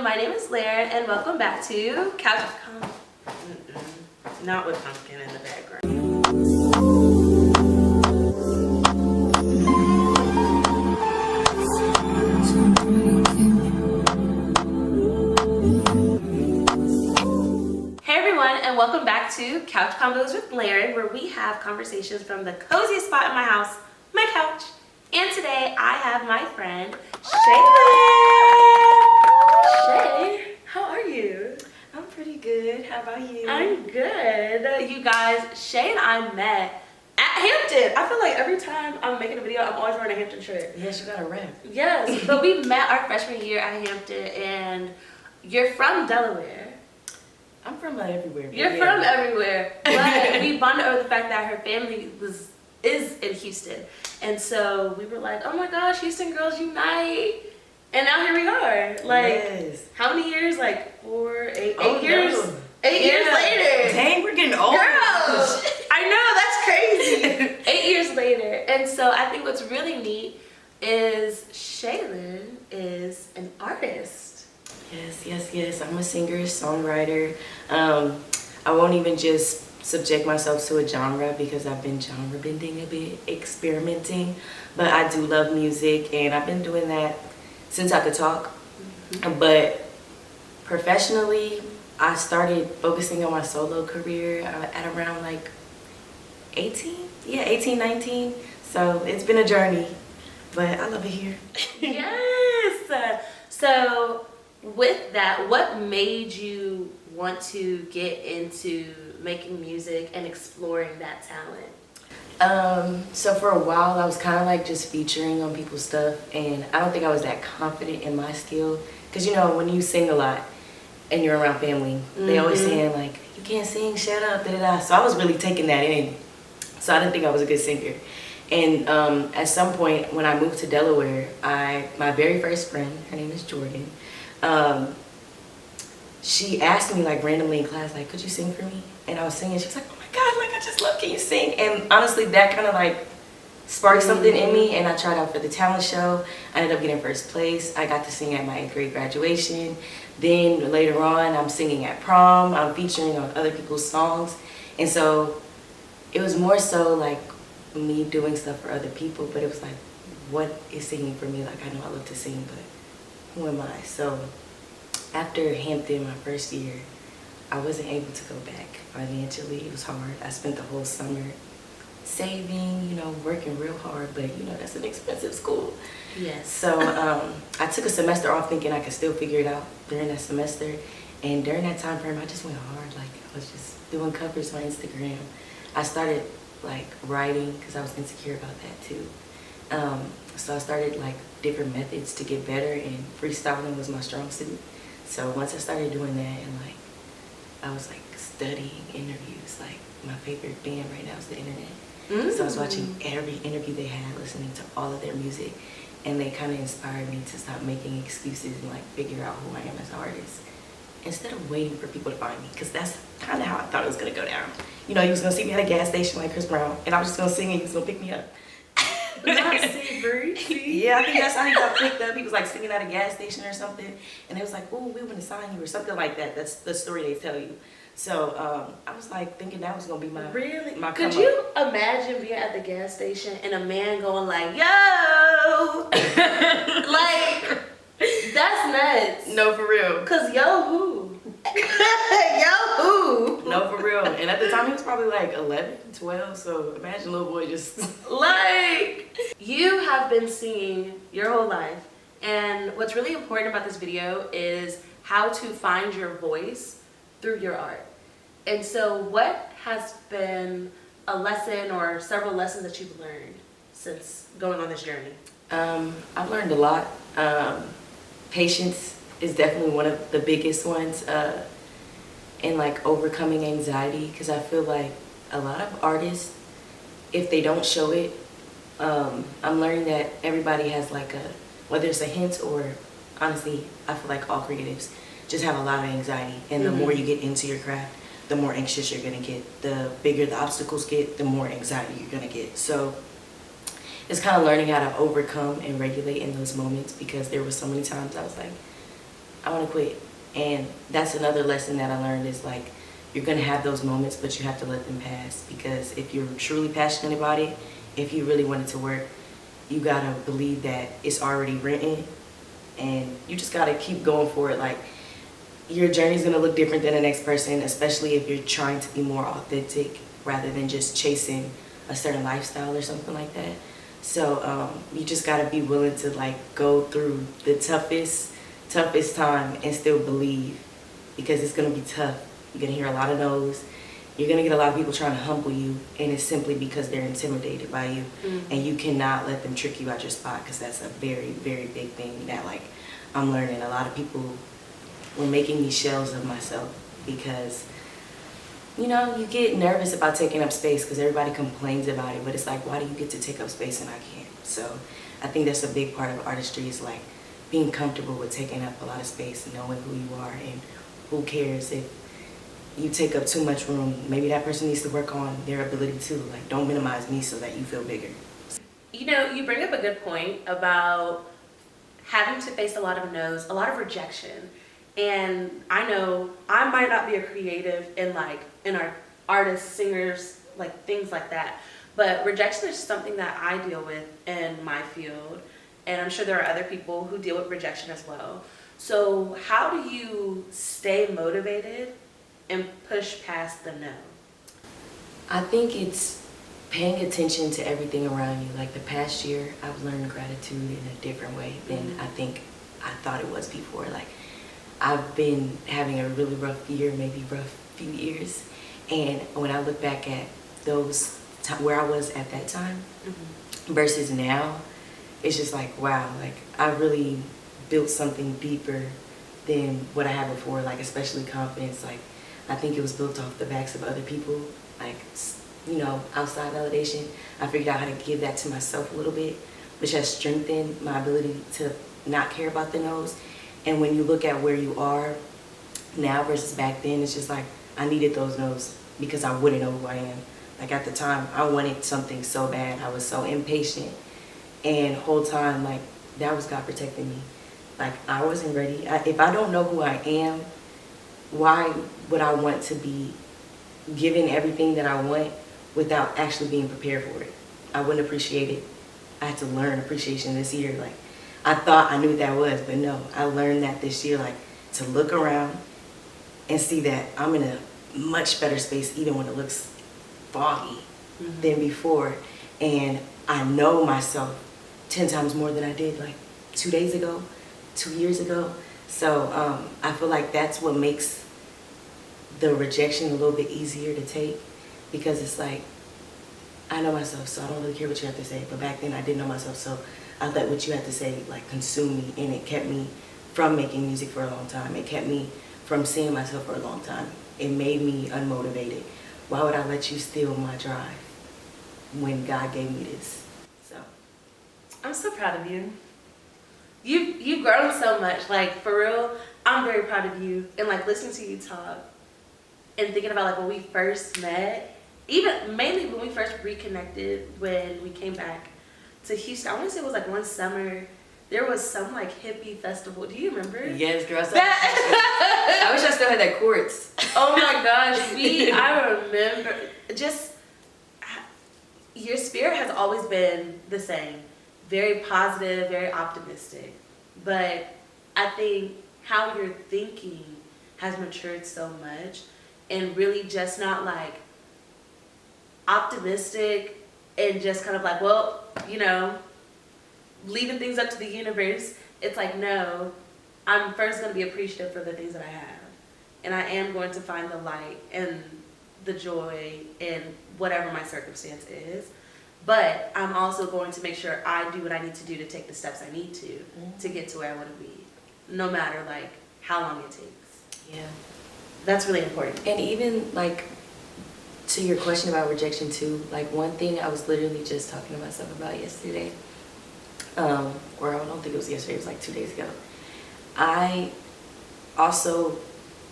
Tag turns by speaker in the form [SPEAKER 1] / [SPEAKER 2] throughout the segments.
[SPEAKER 1] my name is Llaran, and welcome back to Couch Convos.
[SPEAKER 2] Not with pumpkin in the background.
[SPEAKER 1] Hey everyone, and welcome back to Couch Convos with Llaran, where we have conversations from the coziest spot in my house, my couch. And today I have my friend, Shalyn.
[SPEAKER 2] Shay, how are you? I'm pretty good. How about you?
[SPEAKER 1] I'm good. You guys, Shay and I met at Hampton. I feel like every time I'm making a video, I'm always wearing a Hampton shirt.
[SPEAKER 2] Yes, you got a rap.
[SPEAKER 1] Yes, but we met our freshman year at Hampton, and you're from Delaware.
[SPEAKER 2] I'm from everywhere.
[SPEAKER 1] You're from everywhere, but we bonded over the fact that her family is in Houston, and so we were like, oh my gosh, Houston girls unite, and now here we are. Like,
[SPEAKER 2] yes.
[SPEAKER 1] How many years? Like 4, 8,
[SPEAKER 2] Oh,
[SPEAKER 1] 8 years.
[SPEAKER 2] no.
[SPEAKER 1] 8 years later.
[SPEAKER 2] Dang, we're getting old.
[SPEAKER 1] Girl, I know, that's crazy. 8 years later, and so I think what's really neat is Shalyn is an artist.
[SPEAKER 2] Yes. I'm a singer, songwriter. I won't even just subject myself to a genre because I've been genre bending a bit, experimenting. But I do love music, and I've been doing that since I could talk. But professionally, I started focusing on my solo career at around like 18, 19. So it's been a journey, but I love it here.
[SPEAKER 1] Yes. So with that, what made you want to get into making music and exploring that talent?
[SPEAKER 2] So for a while I was kind of like just featuring on people's stuff, and I don't think I was that confident in my skill, because you know when you sing a lot and you're around family, they always saying like, you can't sing, shut up, da-da-da. So I was really taking that in, so I didn't think I was a good singer. And at some point when I moved to Delaware, my very first friend, her name is Jordan, she asked me like randomly in class, like, could you sing for me? And I was singing. She was like, oh my God, like I just love, can you sing? And honestly, that kind of like sparked something in me, and I tried out for the talent show. I ended up getting first place. I got to sing at my 8th grade graduation. Then later on, I'm singing at prom. I'm featuring on other people's songs. And so it was more so like me doing stuff for other people, but it was like, what is singing for me? Like, I know I love to sing, but who am I? So after Hampton, my first year, I wasn't able to go back financially. It was hard. I spent the whole summer saving, you know, working real hard, but you know, that's an expensive school.
[SPEAKER 1] Yes.
[SPEAKER 2] So I took a semester off thinking I could still figure it out during that semester. And during that time frame, I just went hard. Like, I was just doing covers on Instagram. I started like writing because I was insecure about that too. So I started like different methods to get better, and freestyling was my strong suit. So once I started doing that, and like I was like studying interviews, like my favorite band right now is the Internet. So I was watching every interview they had, listening to all of their music, and they kind of inspired me to stop making excuses and like figure out who I am as an artist, instead of waiting for people to find me, because that's kind of how I thought it was gonna go down. You know, you was gonna see me at a gas station like Chris Brown, and I was just gonna sing and he was gonna pick me up.
[SPEAKER 1] Not Seabird.
[SPEAKER 2] Yeah, I think that's how he got picked up. He was like singing at a gas station or something, and it was like, oh, we want to sign you or something like that. That's the story they tell you. So I was like thinking that was gonna be my my
[SPEAKER 1] Could you imagine being at the gas station and a man going like, yo, like, that's nuts.
[SPEAKER 2] No, for real.
[SPEAKER 1] Cause yo who? Yo who?
[SPEAKER 2] No, for real. And at the time he was probably like 11, 12. So imagine little boy just
[SPEAKER 1] like, you have been singing your whole life, and what's really important about this video is how to find your voice through your art. And so what has been a lesson or several lessons that you've learned since going on this journey?
[SPEAKER 2] I've learned a lot. Patience is definitely one of the biggest ones, and like overcoming anxiety, because I feel like a lot of artists, if they don't show it, I'm learning that everybody has like whether it's a hint or honestly, I feel like all creatives just have a lot of anxiety, and the more you get into your craft, the more anxious you're gonna get. The bigger the obstacles get, the more anxiety you're gonna get. So it's kind of learning how to overcome and regulate in those moments, because there were so many times I was like, I want to quit. And that's another lesson that I learned is like, you're going to have those moments, but you have to let them pass. Because if you're truly passionate about it, if you really want it to work, you got to believe that it's already written. And you just got to keep going for it. Like, your journey is going to look different than the next person, especially if you're trying to be more authentic rather than just chasing a certain lifestyle or something like that. So you just got to be willing to like go through the toughest time and still believe, because it's going to be tough. You're going to hear a lot of no's. You're going to get a lot of people trying to humble you, and it's simply because they're intimidated by you. Mm-hmm. And you cannot let them trick you out your spot, because that's a very, very big thing that like I'm learning. A lot of people were making me shells of myself because, you know, you get nervous about taking up space because everybody complains about it, but it's like, why do you get to take up space and I can't? So I think that's a big part of artistry, is like being comfortable with taking up a lot of space and knowing who you are, and who cares if you take up too much room. Maybe that person needs to work on their ability too. Like, don't minimize me so that you feel bigger.
[SPEAKER 1] You know, you bring up a good point about having to face a lot of no's, a lot of rejection. And I know I might not be a creative in our artists, singers, like things like that. But rejection is something that I deal with in my field. And I'm sure there are other people who deal with rejection as well. So how do you stay motivated and push past the no?
[SPEAKER 2] I think it's paying attention to everything around you. Like the past year, I've learned gratitude in a different way than I think I thought it was before. Like, I've been having a really rough year, maybe rough few years. And when I look back at those where I was at that time versus now, it's just like, wow, like I really built something deeper than what I had before, like especially confidence. Like, I think it was built off the backs of other people, like, you know, outside validation. I figured out how to give that to myself a little bit, which has strengthened my ability to not care about the no's. And when you look at where you are now versus back then, it's just like, I needed those no's because I wouldn't know who I am. Like, at the time, I wanted something so bad. I was so impatient. And the whole time, like, that was God protecting me. Like, I wasn't ready. If I don't know who I am, why would I want to be given everything that I want without actually being prepared for it? I wouldn't appreciate it. I had to learn appreciation this year. Like, I thought I knew what that was, but no, I learned that this year, like, to look around and see that I'm in a much better space even when it looks foggy than before. And I know myself 10 times more than I did like 2 days ago, 2 years ago. So I feel like that's what makes the rejection a little bit easier to take, because it's like, I know myself, so I don't really care what you have to say. But back then I didn't know myself, so I let what you had to say like consume me, and it kept me from making music for a long time. It kept me from seeing myself for a long time. It made me unmotivated. Why would I let you steal my drive when God gave me this? So
[SPEAKER 1] I'm so proud of you. You've grown so much. Like, for real, I'm very proud of you. And like, listening to you talk and thinking about like when we first met, even mainly when we first reconnected when we came back to Houston. I want to say it was like one summer. There was some like hippie festival. Do you remember?
[SPEAKER 2] yes, girl. I wish I still had that quartz.
[SPEAKER 1] Oh my gosh, I remember. Just, your spirit has always been the same. Very positive, very optimistic. But I think how you're thinking has matured so much, and really just not like optimistic and just kind of like, well, you know, leaving things up to the universe. It's like, no, I'm first going to be appreciative for the things that I have. And I am going to find the light and the joy in whatever my circumstance is. But I'm also going to make sure I do what I need to do to take the steps I need to get to where I want to be, no matter like how long it takes.
[SPEAKER 2] Yeah.
[SPEAKER 1] That's really important.
[SPEAKER 2] And even like, to your question about rejection too, like one thing I was literally just talking to myself about yesterday, or I don't think it was yesterday, it was like 2 days ago. I also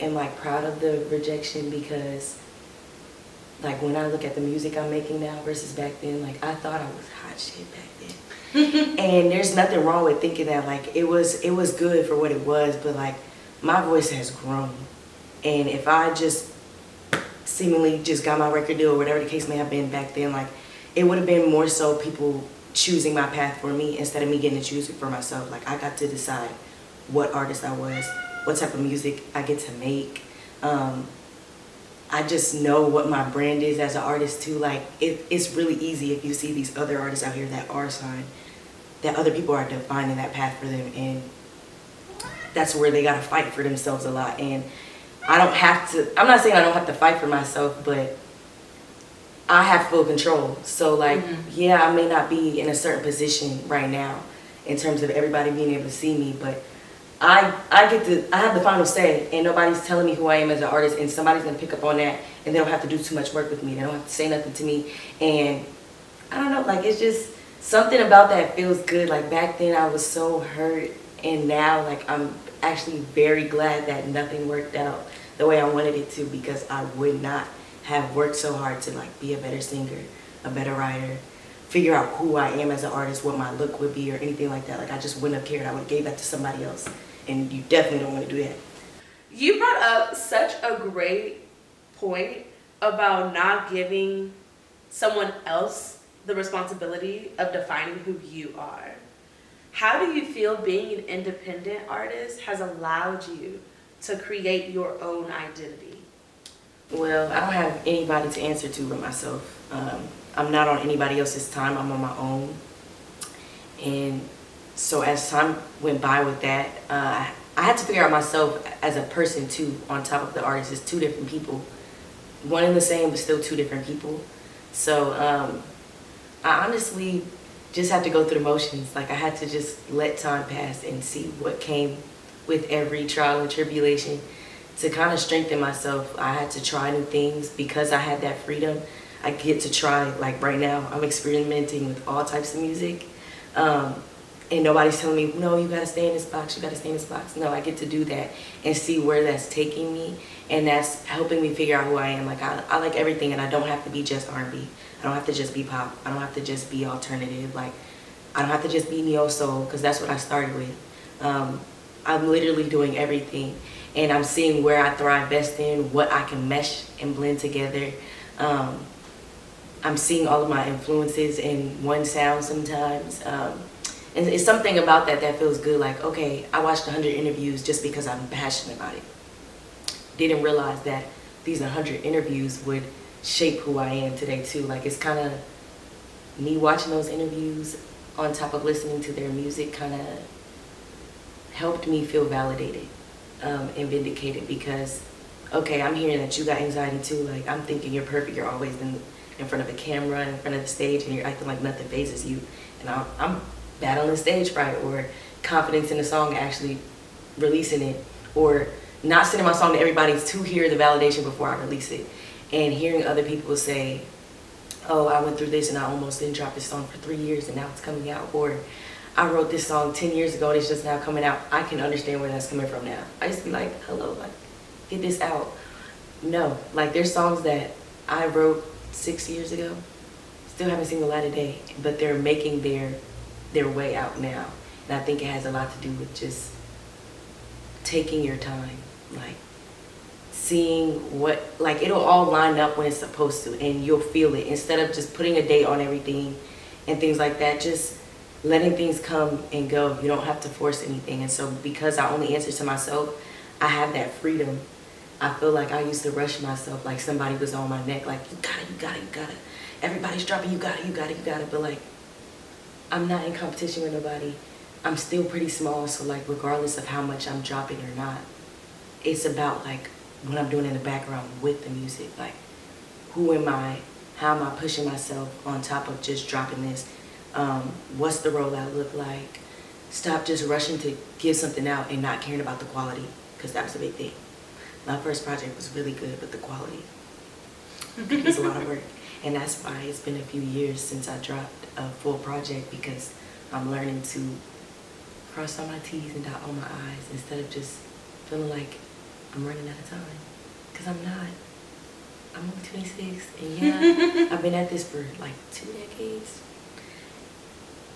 [SPEAKER 2] am like proud of the rejection, because like when I look at the music I'm making now versus back then, like I thought I was hot shit back then. And there's nothing wrong with thinking that. Like it was good for what it was, but like my voice has grown. And if I just seemingly just got my record deal or whatever the case may have been back then, like, it would have been more so people choosing my path for me instead of me getting to choose it for myself. Like, I got to decide what artist I was, what type of music I get to make. I just know what my brand is as an artist too. Like, it's really easy if you see these other artists out here that are signed, that other people are defining that path for them, and that's where they gotta fight for themselves a lot. And I don't have to, I'm not saying I don't have to fight for myself, but I have full control. So like, yeah, I may not be in a certain position right now in terms of everybody being able to see me, but I have the final say, and nobody's telling me who I am as an artist, and somebody's gonna pick up on that, and they don't have to do too much work with me. They don't have to say nothing to me, and I don't know, like, it's just something about that feels good. Like, back then I was so hurt, and now, like, I'm actually very glad that nothing worked out the way I wanted it to, because I would not have worked so hard to, like, be a better singer, a better writer, figure out who I am as an artist, what my look would be, or anything like that. Like, I just wouldn't have cared. I would have gave that to somebody else. And you definitely don't want to do that.
[SPEAKER 1] You brought up such a great point about not giving someone else the responsibility of defining who you are. How do you feel being an independent artist has allowed you to create your own identity?
[SPEAKER 2] Well, I don't have anybody to answer to but myself. I'm not on anybody else's time. I'm on my own. And so as time went by with that, I had to figure out myself as a person too, on top of the artist. It's two different people. One and the same, but still two different people. So I honestly just had to go through the motions. Like, I had to just let time pass and see what came with every trial and tribulation. To kind of strengthen myself, I had to try new things. Because I had that freedom, I get to try, like right now, I'm experimenting with all types of music. And nobody's telling me, no, you gotta stay in this box, you gotta stay in this box. No, I get to do that and see where that's taking me. And that's helping me figure out who I am. Like, I like everything, and I don't have to be just R&B. I don't have to just be pop. I don't have to just be alternative. Like, I don't have to just be neo-soul, because that's what I started with. I'm literally doing everything. And I'm seeing where I thrive best in, what I can mesh and blend together. I'm seeing all of my influences in one sound sometimes. And it's something about that that feels good. Like, okay, I watched 100 interviews just because I'm passionate about it. Didn't realize that these 100 interviews would shape who I am today too. Like, it's kind of me watching those interviews on top of listening to their music kind of helped me feel validated and vindicated, because, okay, I'm hearing that you got anxiety too. Like, I'm thinking you're perfect. You're always in front of a camera, in front of the stage, and you're acting like nothing phases you. And I'm battling stage fright, or confidence in the song, actually releasing it, or not sending my song to everybody to hear the validation before I release it. And hearing other people say, oh, I went through this and I almost didn't drop this song for 3 years and now it's coming out. Or I wrote this song 10 years ago and it's just now coming out. I can understand where that's coming from now. I used to be like, hello, like, get this out. No, like, there's songs that I wrote 6 years ago, still haven't seen the light of day, but they're making their way out now. And I think it has a lot to do with just taking your time, like, seeing what, like, it'll all line up when it's supposed to, and you'll feel it, instead of just putting a date on everything and things like that. Just letting things come and go. You don't have to force anything. And so because I only answer to myself, I have that freedom. I feel like I used to rush myself, like somebody was on my neck, like, you gotta, everybody's dropping, you gotta, but like, I'm not in competition with nobody. I'm still pretty small, so like, regardless of how much I'm dropping or not, it's about like what I'm doing in the background with the music. Like, who am I? How am I pushing myself on top of just dropping this? What's the rollout look like? Stop just rushing to give something out and not caring about the quality, because that was a big thing. My first project was really good, but the quality, it was a lot of work. And that's why it's been a few years since I dropped a full project, because I'm learning to cross all my T's and dot all my I's instead of just feeling like I'm running out of time. Because I'm not. I'm only 26, and yeah, I've been at this for like 2 decades.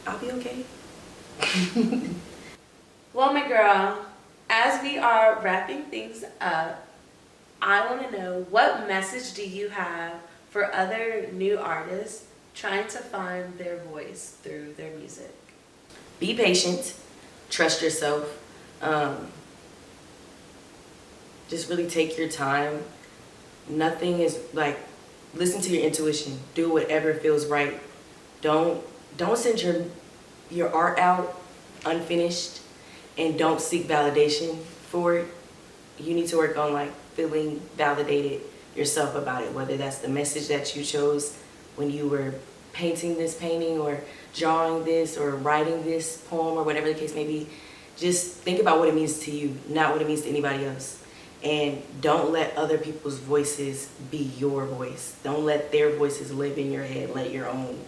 [SPEAKER 2] I'll be okay.
[SPEAKER 1] Well, my girl, As we are wrapping things up, I want to know, what message do you have for other new artists trying to find their voice through their music?
[SPEAKER 2] Be patient, trust yourself, just really take your time. Nothing is like, listen to your intuition, do whatever feels right. Don't send your art out unfinished, and don't seek validation for it. You need to work on like feeling validated yourself about it, whether that's the message that you chose when you were painting this painting or drawing this or writing this poem or whatever the case may be. Just think about what it means to you, not what it means to anybody else. And don't let other people's voices be your voice. Don't let their voices live in your head, let your own.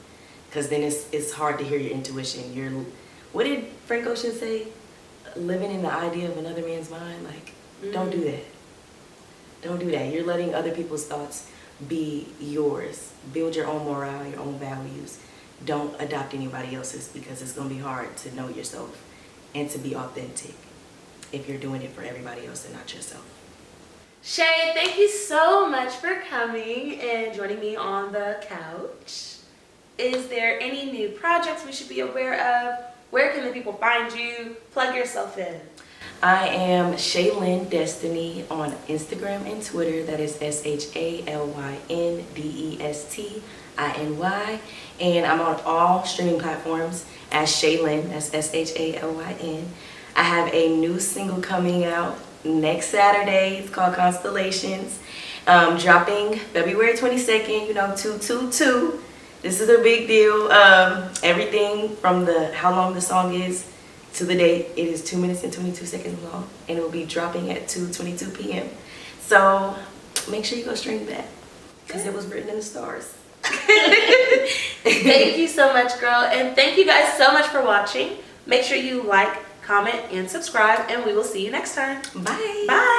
[SPEAKER 2] Because then it's hard to hear your intuition. What did Frank Ocean say? Living in the idea of another man's mind? Like, don't do that. Don't do that. You're letting other people's thoughts be yours. Build your own morale, your own values. Don't adopt anybody else's, because it's going to be hard to know yourself and to be authentic if you're doing it for everybody else and not yourself.
[SPEAKER 1] Shay, thank you so much for coming and joining me on the couch. Is there any new projects we should be aware of? Where can the people find you? Plug yourself in.
[SPEAKER 2] I am Shalyn Destiny on Instagram and Twitter. That is ShalynDestiny. And I'm on all streaming platforms as Shalyn. That's Shalyn. I have a new single coming out next Saturday. It's called Constellations. Dropping February 22nd, 222. This is a big deal. Everything from how long the song is to the date, it is 2 minutes and 22 seconds long, and it will be dropping at 2:22 p.m. So make sure you go stream that, because it was written in the stars.
[SPEAKER 1] Thank you so much, girl, and thank you guys so much for watching. Make sure you like, comment, and subscribe, and we will see you next time.
[SPEAKER 2] Bye.
[SPEAKER 1] Bye.